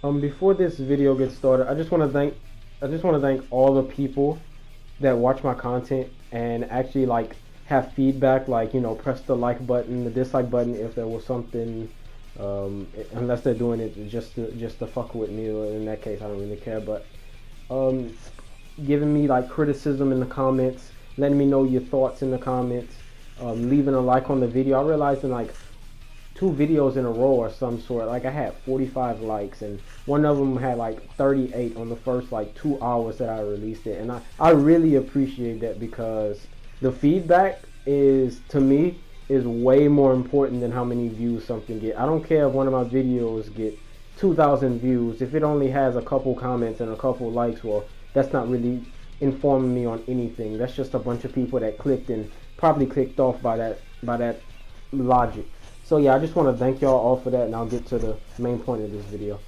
Before this video gets started, I just want to thank all the people that watch my content and actually like have feedback, like press the like button, the dislike button if there was something, unless they're doing it just to fuck with me. In that case, I don't really care. But um, giving me like criticism in the comments, letting me know your thoughts in the comments, leaving a like on the video. I realized in like two videos in a row or some sort, like I had 45 likes, and one of them had like 38 on the first like 2 hours that I released it. And I really appreciate that, because the feedback is, to me, is way more important than how many views something get. I don't care if one of my videos get 2,000 views. If it only has a couple comments and a couple likes, well, that's not really informing me on anything. That's just a bunch of people that clicked and probably clicked off by that logic. So yeah, I just want to thank y'all all for that, and I'll get to the main point of this video.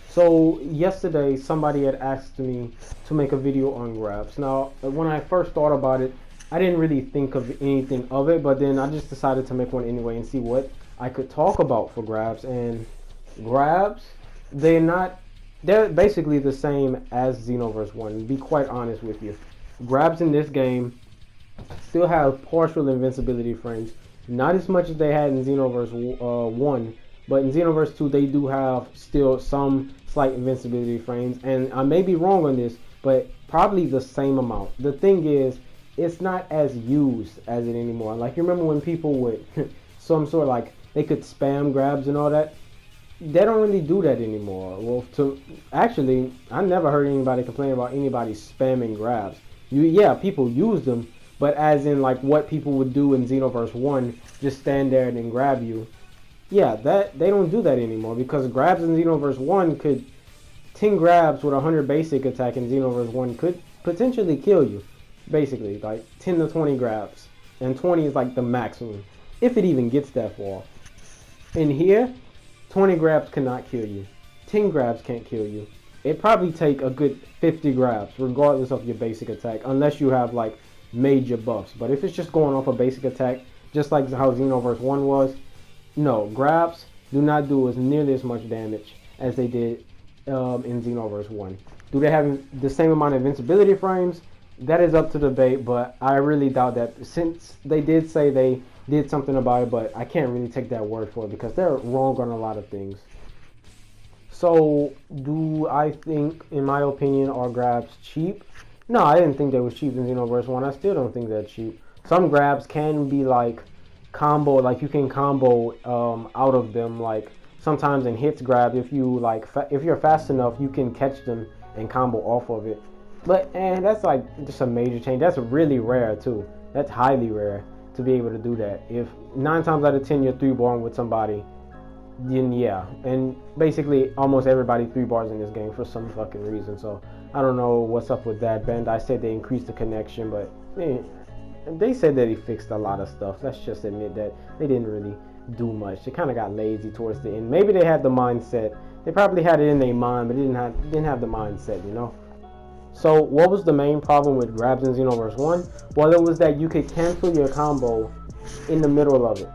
So yesterday, somebody had asked me to make a video on grabs. Now, when I first thought about it, I didn't really think of anything of it, but then I just decided to make one anyway and see what I could talk about for grabs. And grabs, they're basically the same as Xenoverse 1, to be quite honest with you. Grabs in this game still have partial invincibility frames, not as much as they had in Xenoverse 1, but in Xenoverse 2 they do have still some slight invincibility frames, and I may be wrong on this, but probably the same amount. The thing is, it's not as used as it anymore. Like, you remember when people would some sort of like they could spam grabs and all that? They don't really do that anymore. Well, actually, I never heard anybody complain about anybody spamming grabs. Yeah, people use them, but as in like what people would do in Xenoverse 1, just stand there and then grab you. Yeah, that they don't do that anymore, because grabs in Xenoverse 1 could 10 grabs with 100 basic attack in Xenoverse 1 could potentially kill you. Basically, like 10 to 20 grabs, and 20 is like the maximum, if it even gets that far. In here, 20 grabs cannot kill you. 10 grabs can't kill you. It probably take a good 50 grabs, regardless of your basic attack, unless you have like major buffs. But if it's just going off a basic attack, just like how Xenoverse 1 was, no, grabs do not do as nearly as much damage as they did in Xenoverse 1. Do they have the same amount of invincibility frames? That is up to debate, but I really doubt that, since they did say they did something about it, but I can't really take that word for it because they're wrong on a lot of things. So, do I think, in my opinion, are grabs cheap? No, I didn't think they was cheap in Xenoverse 1. I still don't think they're cheap. Some grabs can be like combo, like you can combo out of them, like sometimes in hits grab, if you like if you're fast enough, you can catch them and combo off of it. And that's like just a major change. That's really rare too. That's highly rare to be able to do that. If 9 times out of 10 you're 3-barring with somebody, then yeah. And basically almost everybody 3-bars in this game for some fucking reason. So I don't know what's up with that. Bandai said they increased the connection, but they said that he fixed a lot of stuff. Let's just admit that they didn't really do much. They kind of got lazy towards the end. Maybe they had the mindset. They probably had it in their mind, but didn't have the mindset, you know. So what was the main problem with grabs in Xenoverse 1? Well, it was that you could cancel your combo in the middle of it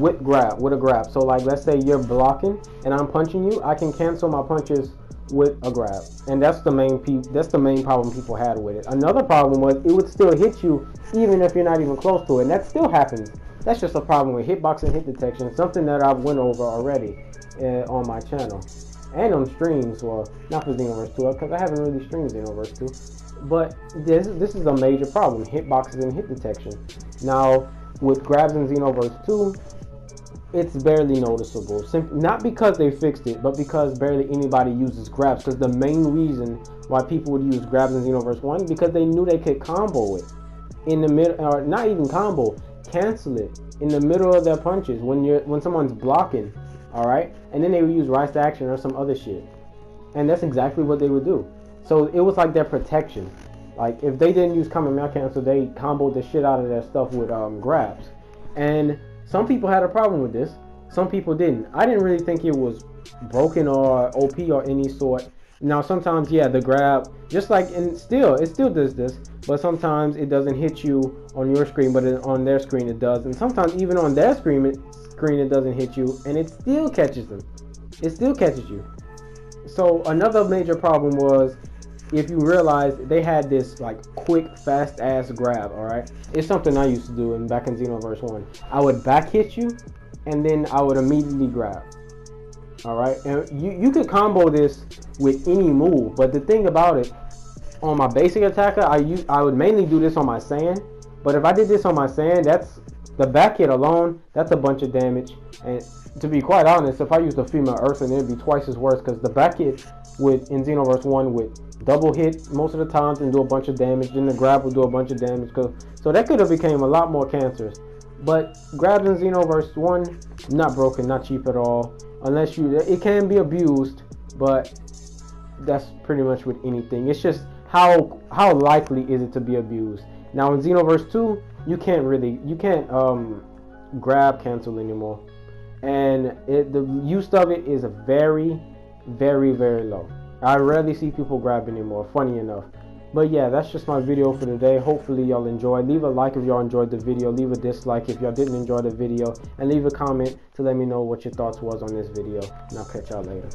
with a grab. So like, let's say you're blocking and I'm punching you, I can cancel my punches with a grab. And that's the main problem people had with it. Another problem was it would still hit you even if you're not even close to it. And that still happens. That's just a problem with hitbox and hit detection, something that I've went over already on my channel. And on streams, well, not for Xenoverse 2, because I haven't really streamed Xenoverse 2. But this is a major problem, hitboxes and hit detection. Now, with grabs in Xenoverse 2, it's barely noticeable. Not because they fixed it, but because barely anybody uses grabs. Because the main reason why people would use grabs in Xenoverse 1, because they knew they could combo it in the middle, or not even combo, cancel it in the middle of their punches when someone's blocking. Alright? And then they would use rise to action or some other shit. And that's exactly what they would do. So it was like their protection. Like, if they didn't use Kamehameha cancel, they comboed the shit out of their stuff with grabs. And some people had a problem with this. Some people didn't. I didn't really think it was broken or OP or any sort. Now sometimes, yeah, the grab, just like, it still does this, but sometimes it doesn't hit you on your screen, but on their screen it does. And sometimes even on their screen it doesn't hit you, and it still catches them. It still catches you. So another major problem was, if you realize, they had this like quick, fast ass grab. All right, it's something I used to do back in Xenoverse 1. I would back hit you, and then I would immediately grab. All right, and you could combo this with any move, but the thing about it, on my basic attacker, I would mainly do this on my Saiyan. But if I did this on my Saiyan, that's the back hit alone. That's a bunch of damage. And to be quite honest, if I used a female Earthen, it'd be twice as worse, because the back hit in Xenoverse 1 would double hit most of the times and do a bunch of damage. Then the grab would do a bunch of damage. So that could have became a lot more cancerous. But grabs in Xenoverse 1, not broken, not cheap at all. Unless it can be abused, but that's pretty much with anything. It's just how likely is it to be abused. Now in Xenoverse 2, you can't grab cancel anymore, and the use of it is very, very, very low. I rarely see people grab anymore, funny enough. But yeah, that's just my video for today. Hopefully y'all enjoyed. Leave a like if y'all enjoyed the video. Leave a dislike if y'all didn't enjoy the video. And leave a comment to let me know what your thoughts was on this video. And I'll catch y'all later.